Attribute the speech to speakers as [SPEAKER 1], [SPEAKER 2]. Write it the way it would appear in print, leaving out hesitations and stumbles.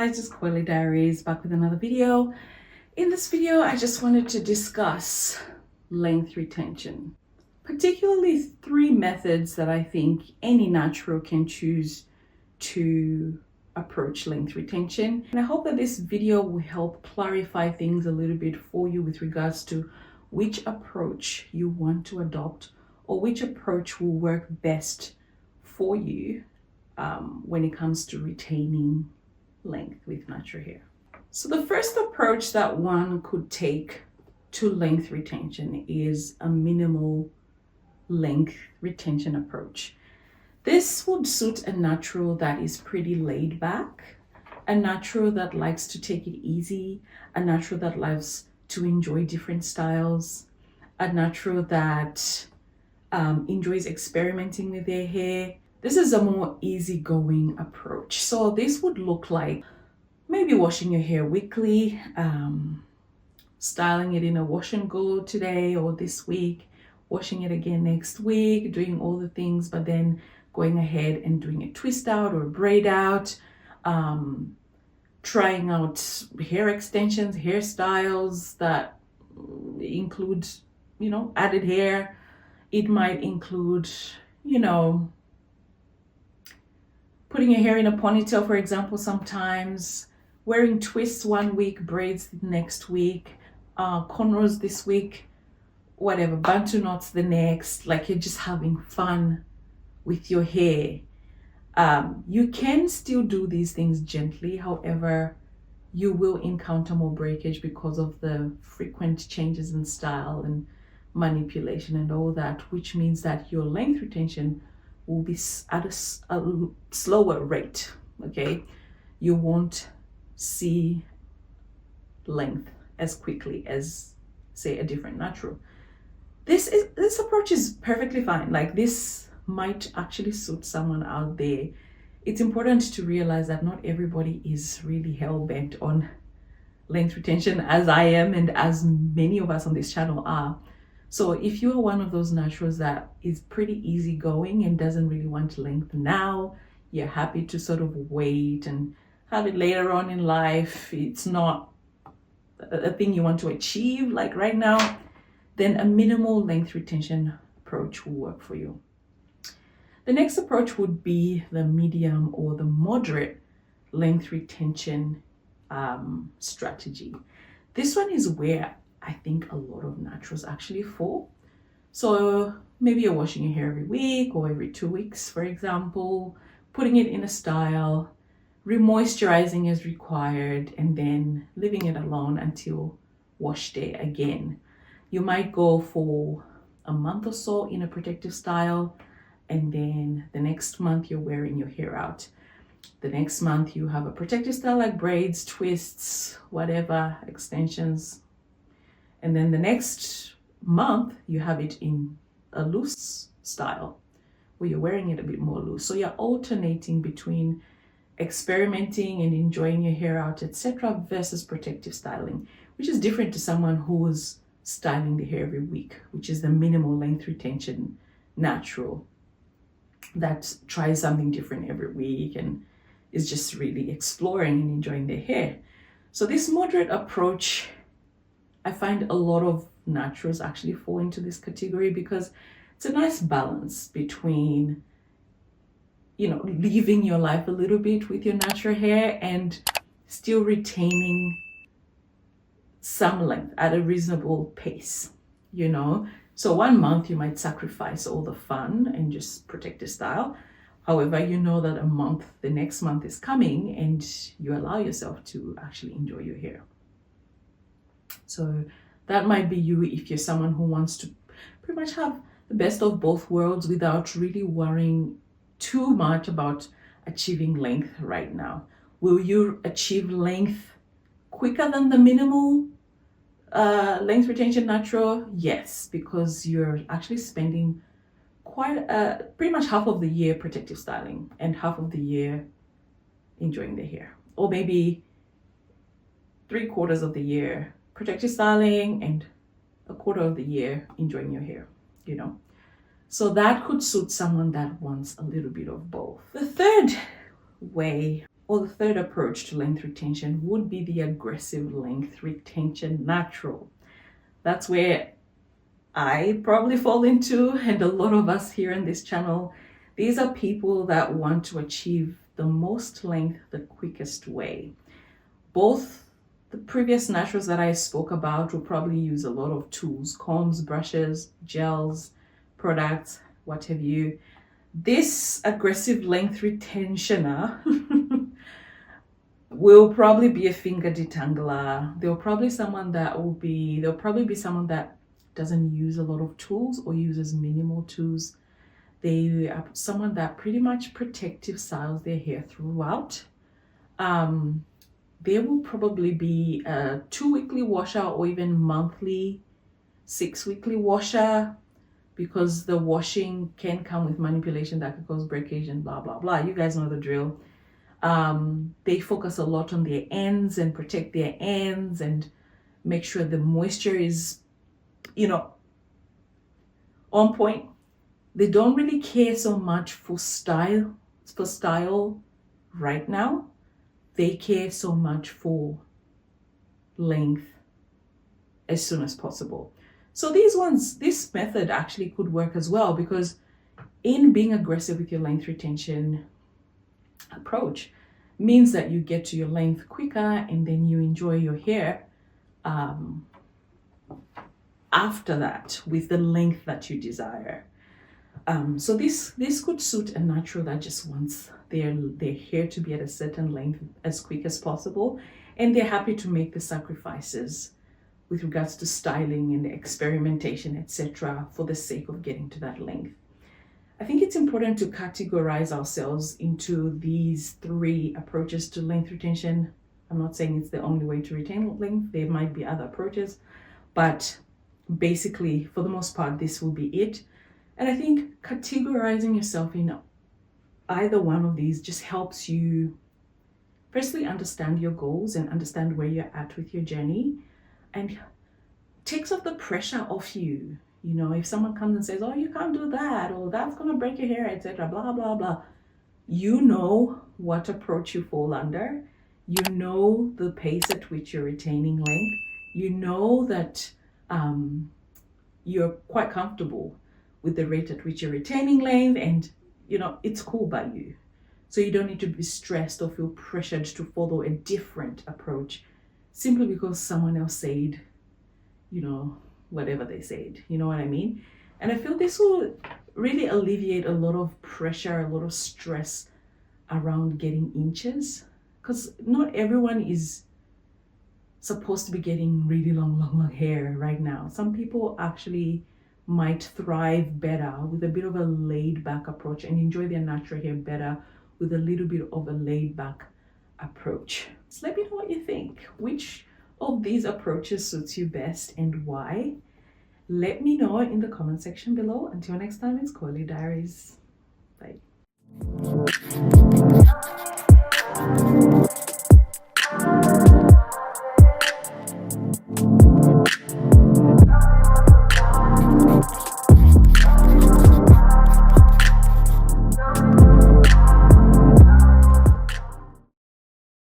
[SPEAKER 1] guys, it's Coily Diaries back with another video. In this video, I just wanted to discuss length retention, particularly 3 methods that I think any natural can choose to approach length retention. And I hope that this video will help clarify things a little bit for you with regards to which approach you want to adopt or which approach will work best for you when it comes to retaining length with natural hair. So the first approach that one could take to length retention is a minimal length retention approach. This would suit a natural that is pretty laid back, a natural that likes to take it easy, a natural that loves to enjoy different styles, a natural that enjoys experimenting with their hair. This is a more easygoing approach. So this would look like maybe washing your hair weekly, styling it in a wash and go today or this week, washing it again next week, doing all the things, but then going ahead and doing a twist out or a braid out, trying out hair extensions, hairstyles that include, added hair. It might include, putting your hair in a ponytail, for example, sometimes, wearing twists one week, braids next week, cornrows this week, whatever, bantu knots the next, like you're just having fun with your hair. You can still do these things gently, however, you will encounter more breakage because of the frequent changes in style and manipulation and all that, which means that your length retention will be at a slower rate, okay? You won't see length as quickly as, say, a different natural. This approach is perfectly fine. Like, this might actually suit someone out there. It's important to realize that not everybody is really hell-bent on length retention as I am and as many of us on this channel are. So if you are one of those naturals that is pretty easygoing and doesn't really want length now, you're happy to sort of wait and have it later on in life, it's not a thing you want to achieve like right now, then a minimal length retention approach will work for you. The next approach would be the medium or the moderate length retention strategy. This one is where I think a lot of naturals actually fall. So maybe you're washing your hair every week or every 2 weeks, for example, putting it in a style, remoisturizing as required, and then leaving it alone until wash day again. You might go for a month or so in a protective style, and then the next month you're wearing your hair out. The next month you have a protective style like braids, twists, whatever, extensions. And then the next month you have it in a loose style where you're wearing it a bit more loose. So you're alternating between experimenting and enjoying your hair out, etc., versus protective styling, which is different to someone who's styling the hair every week, which is the minimal length retention natural that tries something different every week and is just really exploring and enjoying their hair. So this moderate approach, I find a lot of naturals actually fall into this category because it's a nice balance between, living your life a little bit with your natural hair and still retaining some length at a reasonable pace, So 1 month you might sacrifice all the fun and just protect the style. However, you know that the next month is coming and you allow yourself to actually enjoy your hair. So that might be you if you're someone who wants to pretty much have the best of both worlds without really worrying too much about achieving length right now. Will you achieve length quicker than the minimal length retention natural? Yes, because you're actually spending pretty much half of the year protective styling and half of the year enjoying the hair, or maybe 3/4 of the year protective styling and 1/4 of the year enjoying your hair, So that could suit someone that wants a little bit of both. The third way or the third approach to length retention would be the aggressive length retention natural. That's where I probably fall into, and a lot of us here on this channel. These are people that want to achieve the most length the quickest way. Both the previous naturals that I spoke about will probably use a lot of tools, combs, brushes, gels, products, what have you. This aggressive length retentioner will probably be a finger detangler. There'll probably be someone that doesn't use a lot of tools or uses minimal tools. They are someone that pretty much protective styles their hair throughout. There will probably be a 2-weekly washer or even monthly 6-weekly washer, because the washing can come with manipulation that could cause breakage and blah, blah, blah. You guys know the drill. They focus a lot on their ends and protect their ends and make sure the moisture is, on point. They don't really care so much for style right now. They care so much for length as soon as possible. So this method actually could work as well, because in being aggressive with your length retention approach means that you get to your length quicker and then you enjoy your hair after that with the length that you desire. So this could suit a natural that just wants their hair to be at a certain length as quick as possible, and they're happy to make the sacrifices with regards to styling and experimentation, etc., for the sake of getting to that length. I think it's important to categorize ourselves into these 3 approaches to length retention. I'm not saying it's the only way to retain length. There might be other approaches, but basically, for the most part, this will be it. And I think categorizing yourself in either one of these just helps you firstly understand your goals and understand where you're at with your journey, and takes off the pressure off you. If someone comes and says, oh, you can't do that, or that's going to break your hair, etc., blah, blah, blah. You know what approach you fall under. You know the pace at which you're retaining length. You know that you're quite comfortable with the rate at which you're retaining length, and it's cool by you. So you don't need to be stressed or feel pressured to follow a different approach simply because someone else said, whatever they said. You know what I mean? And I feel this will really alleviate a lot of pressure, a lot of stress around getting inches, because not everyone is supposed to be getting really long hair right now. Some people actually might thrive better with a bit of a laid back approach and enjoy their natural hair better with a little bit of a laid back approach. So let me know what you think. Which of these approaches suits you best and why? Let me know in the comment section below. Until next time, it's Coily Diaries. Bye.